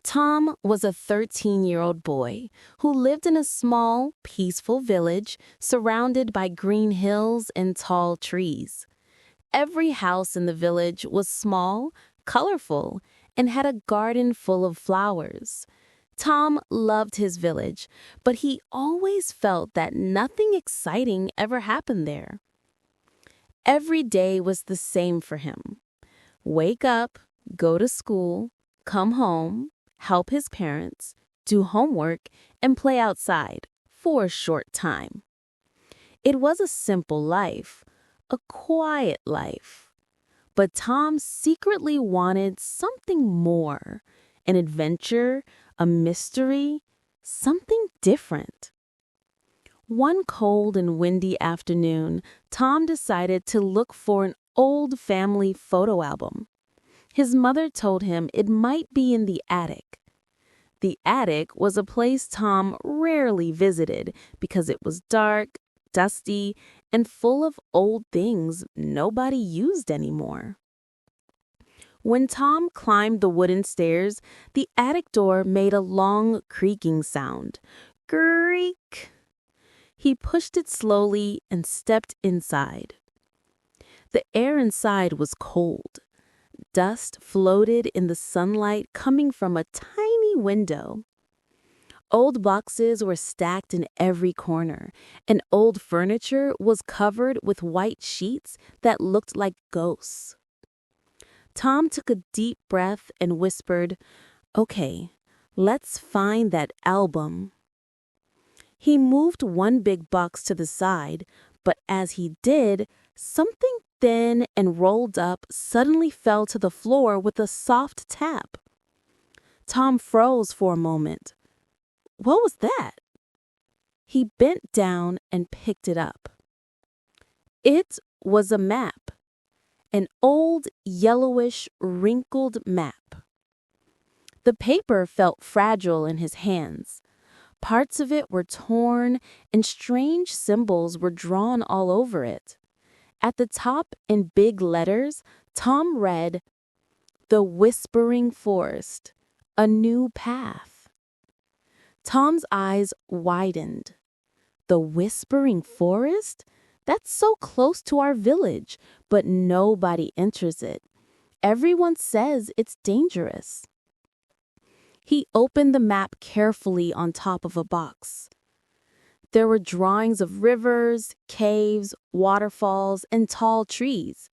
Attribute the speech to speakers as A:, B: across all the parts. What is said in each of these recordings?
A: Tom was a 13-year-old boy who lived in a small, peaceful village surrounded by green hills and tall trees. Every house in the village was small, colorful, and had a garden full of flowers. Tom loved his village, but he always felt that nothing exciting ever happened there. Every day was the same for him. Wake up, go to school, come home, help his parents, do homework, and play outside for a short time. It was a simple life, a quiet life. But Tom secretly wanted something more, an adventure, a mystery, something different. One cold and windy afternoon, Tom decided to look for an old family photo album. His mother told him it might be in the attic. The attic was a place Tom rarely visited because it was dark, dusty, and full of old things nobody used anymore. When Tom climbed the wooden stairs, the attic door made a long creaking sound. Creak! He pushed it slowly and stepped inside. The air inside was cold. Dust floated in the sunlight coming from a tiny window. Old boxes were stacked in every corner, and old furniture was covered with white sheets that looked like ghosts. Tom took a deep breath and whispered, "Okay, let's find that album." He moved one big box to the side, but as he did, something thin and rolled up suddenly fell to the floor with a soft tap. Tom froze for a moment. What was that? He bent down and picked it up. It was a map, an old, yellowish, wrinkled map. The paper felt fragile in his hands. Parts of it were torn, and strange symbols were drawn all over it. At the top, in big letters, Tom read, "The Whispering Forest, a new path." Tom's eyes widened. The Whispering Forest? That's so close to our village, but nobody enters it. Everyone says it's dangerous. He opened the map carefully on top of a box. There were drawings of rivers, caves, waterfalls, and tall trees.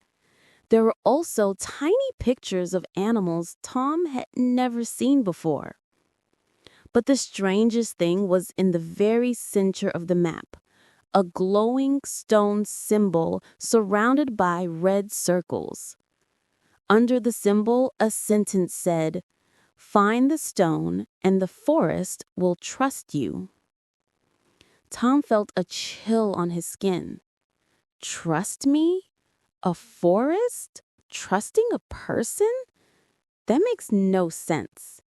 A: There were also tiny pictures of animals Tom had never seen before. But the strangest thing was in the very center of the map, a glowing stone symbol surrounded by red circles. Under the symbol, a sentence said, "Find the stone and the forest will trust you." Tom felt a chill on his skin. Trust me? A forest? Trusting a person? That makes no sense.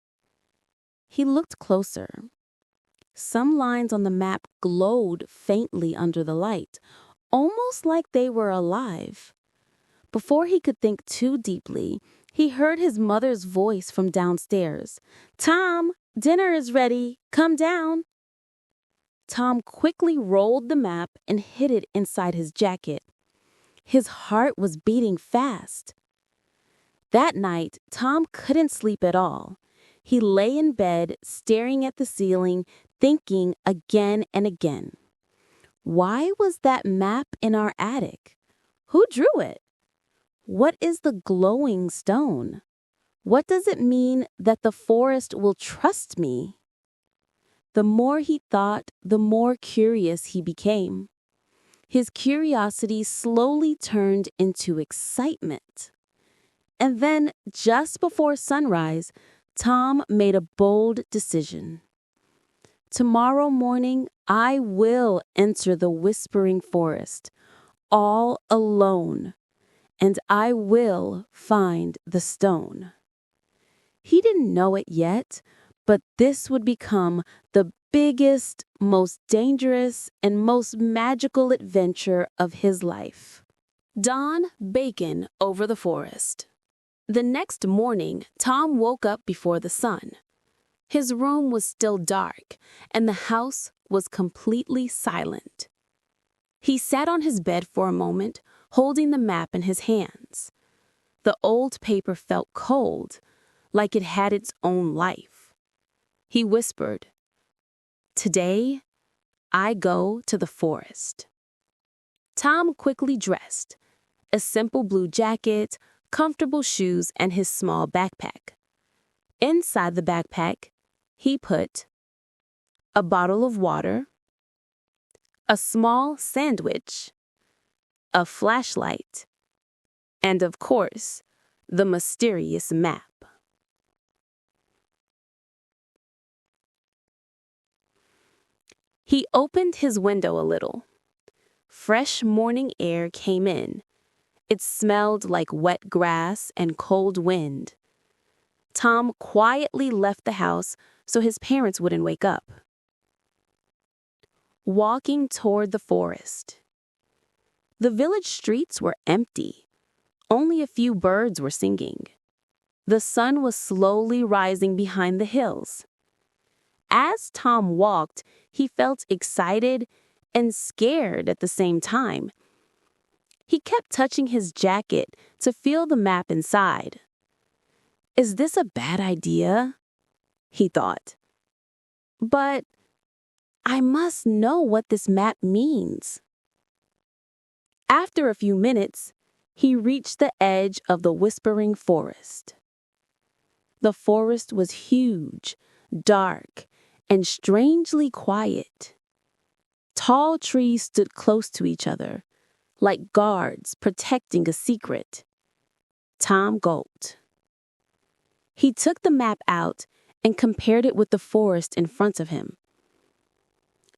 A: He looked closer. Some lines on the map glowed faintly under the light, almost like they were alive. Before he could think too deeply, he heard his mother's voice from downstairs. "Tom, dinner is ready. Come down." Tom quickly rolled the map and hid it inside his jacket. His heart was beating fast. That night, Tom couldn't sleep at all. He lay in bed, staring at the ceiling, thinking again and again. Why was that map in our attic? Who drew it? What is the glowing stone? What does it mean that the forest will trust me? The more he thought, the more curious he became. His curiosity slowly turned into excitement. And then, just before sunrise, Tom made a bold decision. Tomorrow morning, I will enter the Whispering Forest, all alone, and I will find the stone. He didn't know it yet, but this would become the biggest, most dangerous, and most magical adventure of his life. Dawn Bacon over the forest. The next morning, Tom woke up before the sun. His room was still dark, and the house was completely silent. He sat on his bed for a moment, holding the map in his hands. The old paper felt cold, like it had its own life. He whispered, "Today, I go to the forest." Tom quickly dressed, a simple blue jacket, comfortable shoes, and his small backpack. Inside the backpack, he put a bottle of water, a small sandwich, a flashlight, and of course, the mysterious map. He opened his window a little. Fresh morning air came in. It smelled like wet grass and cold wind. Tom quietly left the house so his parents wouldn't wake up. Walking toward the forest. The village streets were empty. Only a few birds were singing. The sun was slowly rising behind the hills. As Tom walked, he felt excited and scared at the same time. He kept touching his jacket to feel the map inside. "Is this a bad idea?" he thought. "But I must know what this map means." After a few minutes, he reached the edge of the whispering forest. The forest was huge, dark, and strangely quiet. Tall trees stood close to each other, like guards protecting a secret. Tom gulped. He took the map out and compared it with the forest in front of him.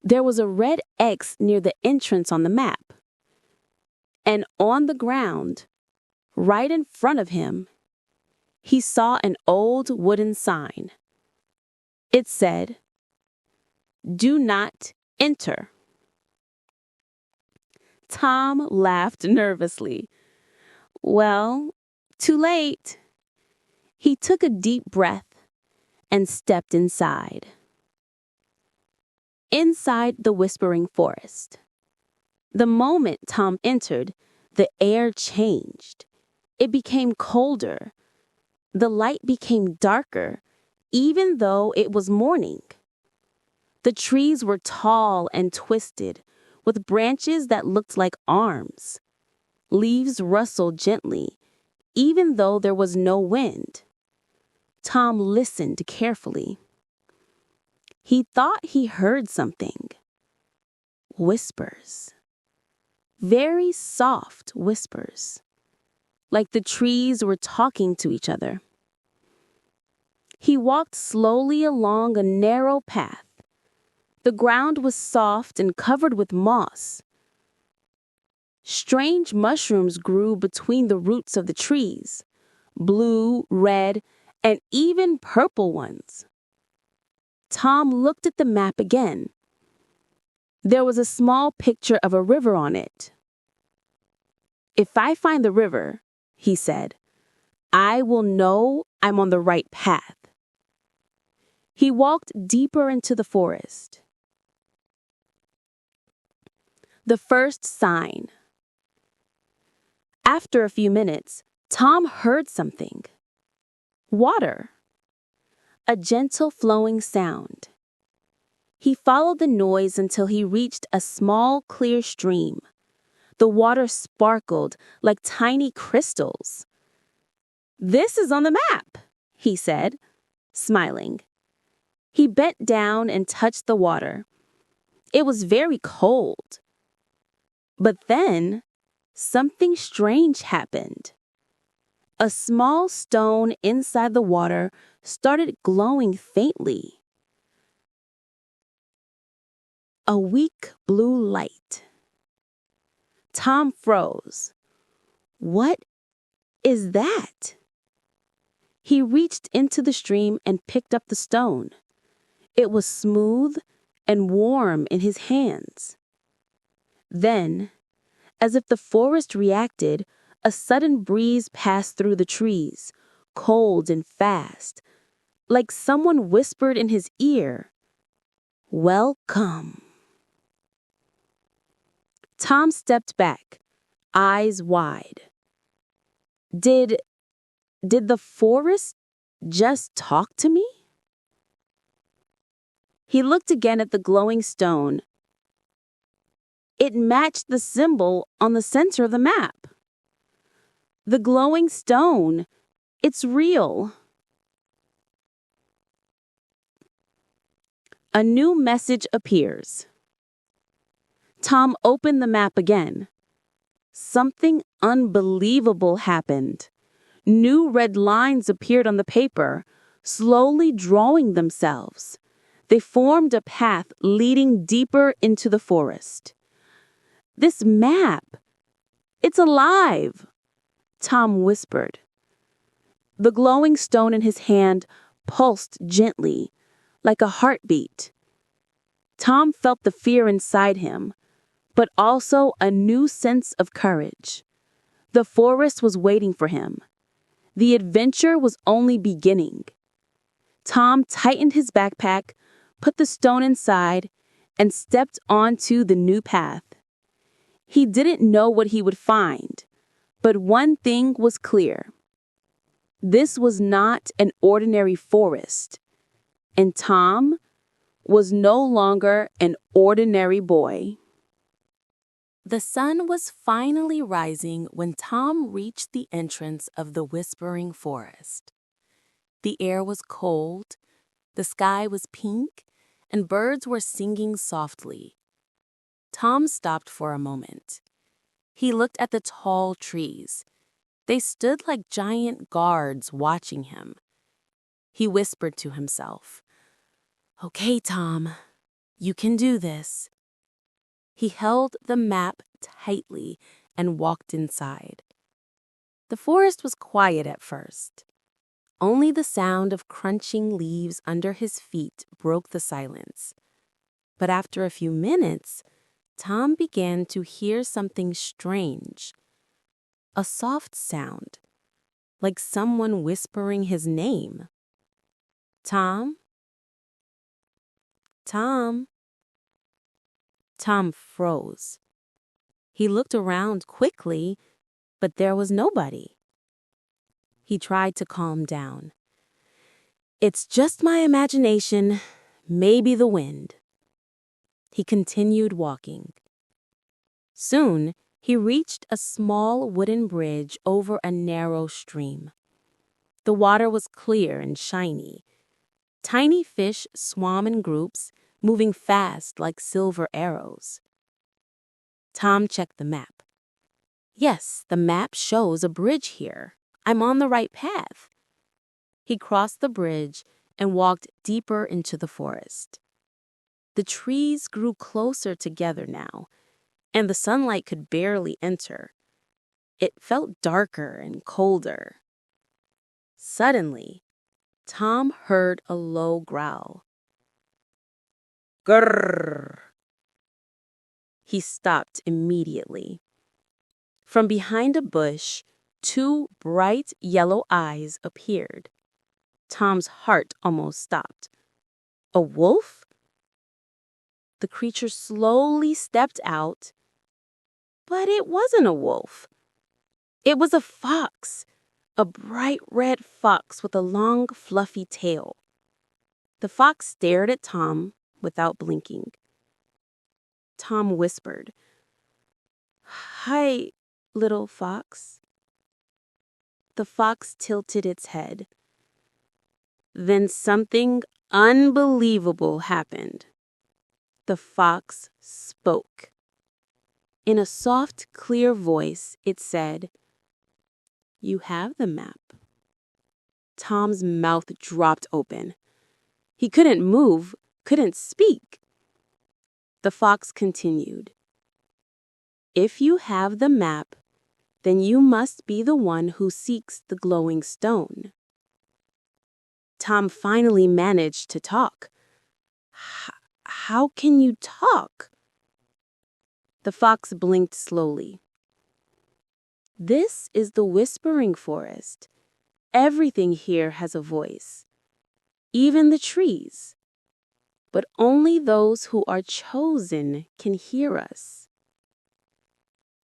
A: There was a red X near the entrance on the map. And on the ground, right in front of him, he saw an old wooden sign. It said, "Do not enter." Tom laughed nervously. Well, too late. He took a deep breath and stepped inside. Inside the whispering forest. The moment Tom entered, the air changed. It became colder. The light became darker, even though it was morning. The trees were tall and twisted, with branches that looked like arms. Leaves rustled gently, even though there was no wind. Tom listened carefully. He thought he heard something. Whispers. Very soft whispers, like the trees were talking to each other. He walked slowly along a narrow path. The ground was soft and covered with moss. Strange mushrooms grew between the roots of the trees, blue, red, and even purple ones. Tom looked at the map again. There was a small picture of a river on it. "If I find the river," he said, "I will know I'm on the right path." He walked deeper into the forest. The first sign. After a few minutes, Tom heard something. Water. A gentle flowing sound. He followed the noise until he reached a small, clear stream. The water sparkled like tiny crystals. "This is on the map," he said, smiling. He bent down and touched the water. It was very cold. But then, something strange happened. A small stone inside the water started glowing faintly. A weak blue light. Tom froze. What is that? He reached into the stream and picked up the stone. It was smooth and warm in his hands. Then, as if the forest reacted, a sudden breeze passed through the trees, cold and fast. like someone whispered in his ear, "Welcome." Tom stepped back, eyes wide. Did the forest just talk to me? He looked again at the glowing stone. It matched the symbol on the center of the map. The glowing stone, it's real. A new message appears. Tom opened the map again. Something unbelievable happened. New red lines appeared on the paper, slowly drawing themselves. They formed a path leading deeper into the forest. "This map, it's alive," Tom whispered. The glowing stone in his hand pulsed gently, like a heartbeat. Tom felt the fear inside him, but also a new sense of courage. The forest was waiting for him. The adventure was only beginning. Tom tightened his backpack, put the stone inside, and stepped onto the new path. He didn't know what he would find, but one thing was clear. This was not an ordinary forest, and Tom was no longer an ordinary boy. The sun was finally rising when Tom reached the entrance of the Whispering Forest. The air was cold, the sky was pink, and birds were singing softly. Tom stopped for a moment. He looked at the tall trees. They stood like giant guards watching him. He whispered to himself, "Okay, Tom, you can do this." He held the map tightly and walked inside. The forest was quiet at first. Only the sound of crunching leaves under his feet broke the silence. But after a few minutes, Tom began to hear something strange. A soft sound, like someone whispering his name. "Tom? Tom?" Tom froze. He looked around quickly, but there was nobody. He tried to calm down. "It's just my imagination, maybe the wind." He continued walking. Soon, he reached a small wooden bridge over a narrow stream. The water was clear and shiny. Tiny fish swam in groups, moving fast like silver arrows. Tom checked the map. "Yes, the map shows a bridge here. I'm on the right path." He crossed the bridge and walked deeper into the forest. The trees grew closer together now, and the sunlight could barely enter. It felt darker and colder. Suddenly, Tom heard a low growl. "Grrr!" He stopped immediately. From behind a bush, two bright yellow eyes appeared. Tom's heart almost stopped. A wolf? The creature slowly stepped out, but it wasn't a wolf. It was a fox, a bright red fox with a long, fluffy tail. The fox stared at Tom without blinking. Tom whispered, "Hi, little fox." The fox tilted its head. Then something unbelievable happened. The fox spoke. In a soft, clear voice, it said, "You have the map." Tom's mouth dropped open. He couldn't move, couldn't speak. The fox continued, "If you have the map, then you must be the one who seeks the glowing stone." Tom finally managed to talk. How can you talk?" The fox blinked slowly. "This is the Whispering Forest. Everything here has a voice. even the trees. But only those who are chosen can hear us.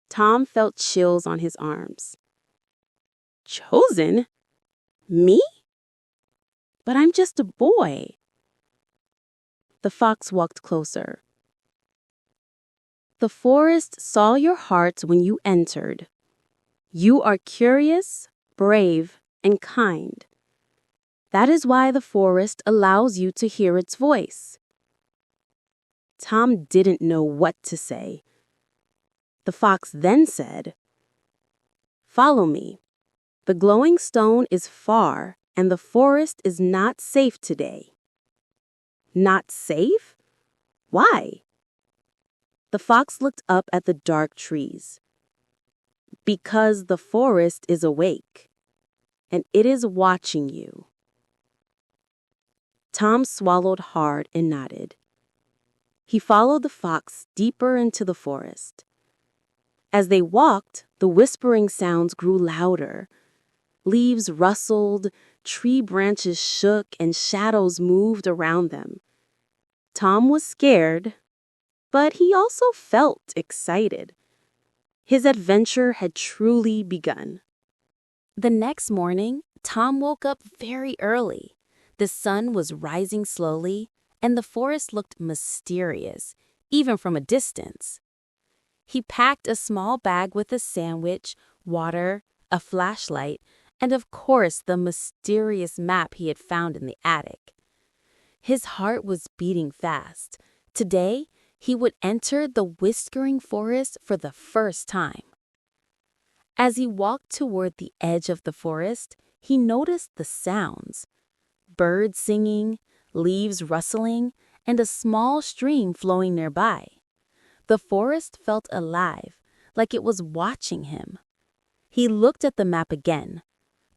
A: Tom felt chills on his arms. Chosen? Me? But I'm just a boy. The fox walked closer. The forest saw your heart when you entered. You are curious, brave, and kind. That is why the forest allows you to hear its voice. Tom didn't know what to say. The fox then said, "Follow me. The glowing stone is far, and the forest is not safe today." Not safe? Why? The fox looked up at the dark trees. Because the forest is awake, and it is watching you. Tom swallowed hard and nodded. He followed the fox deeper into the forest. As they walked, the whispering sounds grew louder. Leaves rustled, tree branches shook, and shadows moved around them. Tom was scared, but he also felt excited. His adventure had truly begun. The next morning, Tom woke up very early. The sun was rising slowly, and the forest looked mysterious, even from a distance. He packed a small bag with a sandwich, water, a flashlight, and of course the mysterious map he had found in the attic. His heart was beating fast. Today, he would enter the whispering forest for the first time. As he walked toward the edge of the forest, he noticed the sounds. Birds singing, leaves rustling, and a small stream flowing nearby. The forest felt alive, like it was watching him. He looked at the map again.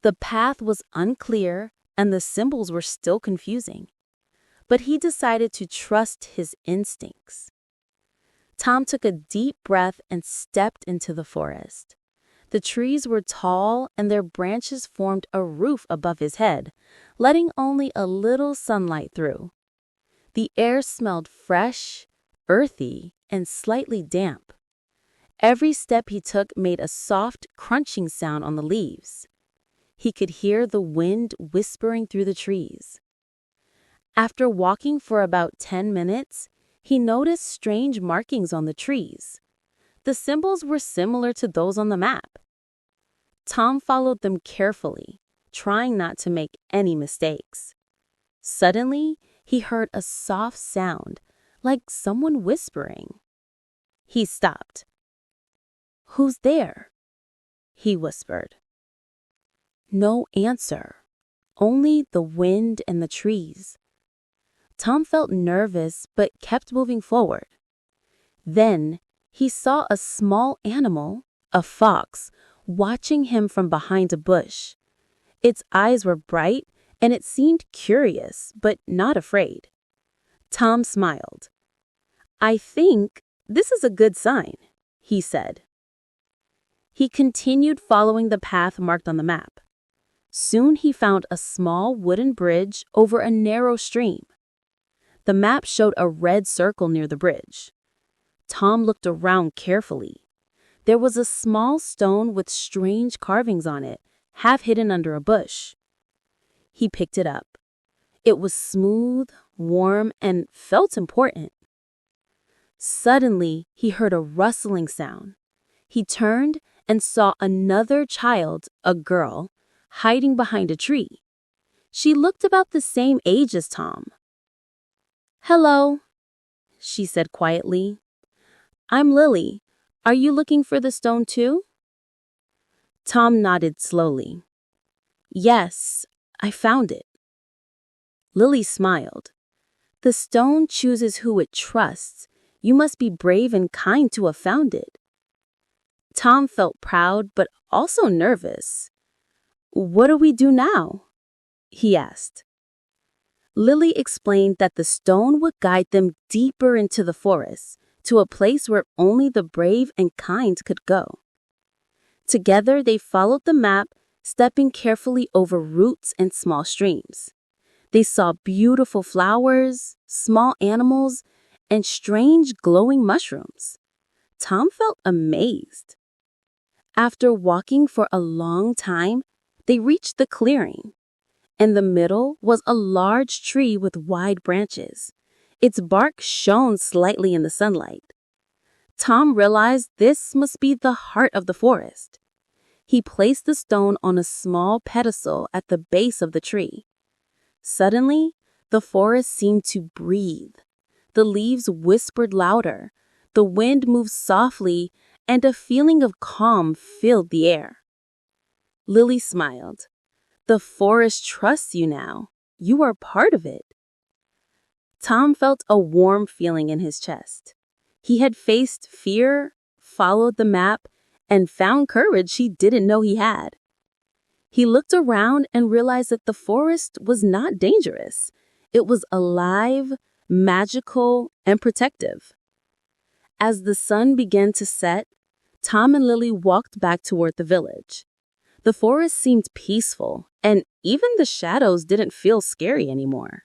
A: The path was unclear, and the symbols were still confusing. But he decided to trust his instincts. Tom took a deep breath and stepped into the forest. The trees were tall, and their branches formed a roof above his head, letting only a little sunlight through. The air smelled fresh, earthy, and slightly damp. Every step he took made a soft, crunching sound on the leaves. He could hear the wind whispering through the trees. After walking for about 10 minutes, he noticed strange markings on the trees. The symbols were similar to those on the map. Tom followed them carefully, trying not to make any mistakes. Suddenly, he heard a soft sound, like someone whispering. He stopped. "Who's there?" he whispered. No answer, only the wind and the trees. Tom felt nervous but kept moving forward. Then he saw a small animal, a fox, watching him from behind a bush. Its eyes were bright and it seemed curious but not afraid. Tom smiled. "I think this is a good sign," he said. He continued following the path marked on the map. Soon he found a small wooden bridge over a narrow stream. The map showed a red circle near the bridge. Tom looked around carefully. There was a small stone with strange carvings on it, half hidden under a bush. He picked it up. It was smooth, warm, and felt important. Suddenly, he heard a rustling sound. He turned and saw another child, a girl, hiding behind a tree. She looked about the same age as Tom. "Hello," she said quietly. "I'm Lily. Are you looking for the stone too?" Tom nodded slowly. "Yes, I found it." Lily smiled. "The stone chooses who it trusts. You must be brave and kind to have found it." Tom felt proud but also nervous. "What do we do now?" he asked. Lily explained that the stone would guide them deeper into the forest, to a place where only the brave and kind could go. Together they followed the map, stepping carefully over roots and small streams. They saw beautiful flowers, small animals, and strange glowing mushrooms. Tom felt amazed. After walking for a long time, they reached the clearing. In the middle was a large tree with wide branches. Its bark shone slightly in the sunlight. Tom realized this must be the heart of the forest. He placed the stone on a small pedestal at the base of the tree. Suddenly, the forest seemed to breathe. The leaves whispered louder, the wind moved softly, and a feeling of calm filled the air. Lily smiled. The forest trusts you now. You are part of it. Tom felt a warm feeling in his chest. He had faced fear, followed the map, and found courage he didn't know he had. He looked around and realized that the forest was not dangerous. It was alive, magical, and protective. As the sun began to set, Tom and Lily walked back toward the village. The forest seemed peaceful, and even the shadows didn't feel scary anymore.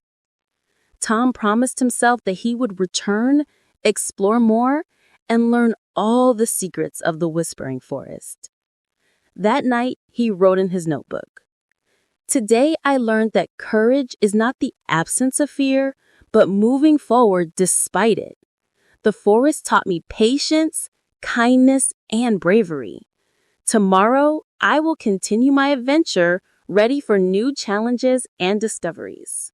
A: Tom promised himself that he would return, explore more, and learn all the secrets of the Whispering Forest. That night, he wrote in his notebook, "Today I learned that courage is not the absence of fear, but moving forward despite it. The forest taught me patience, kindness, and bravery. Tomorrow, I will continue my adventure, ready for new challenges and discoveries."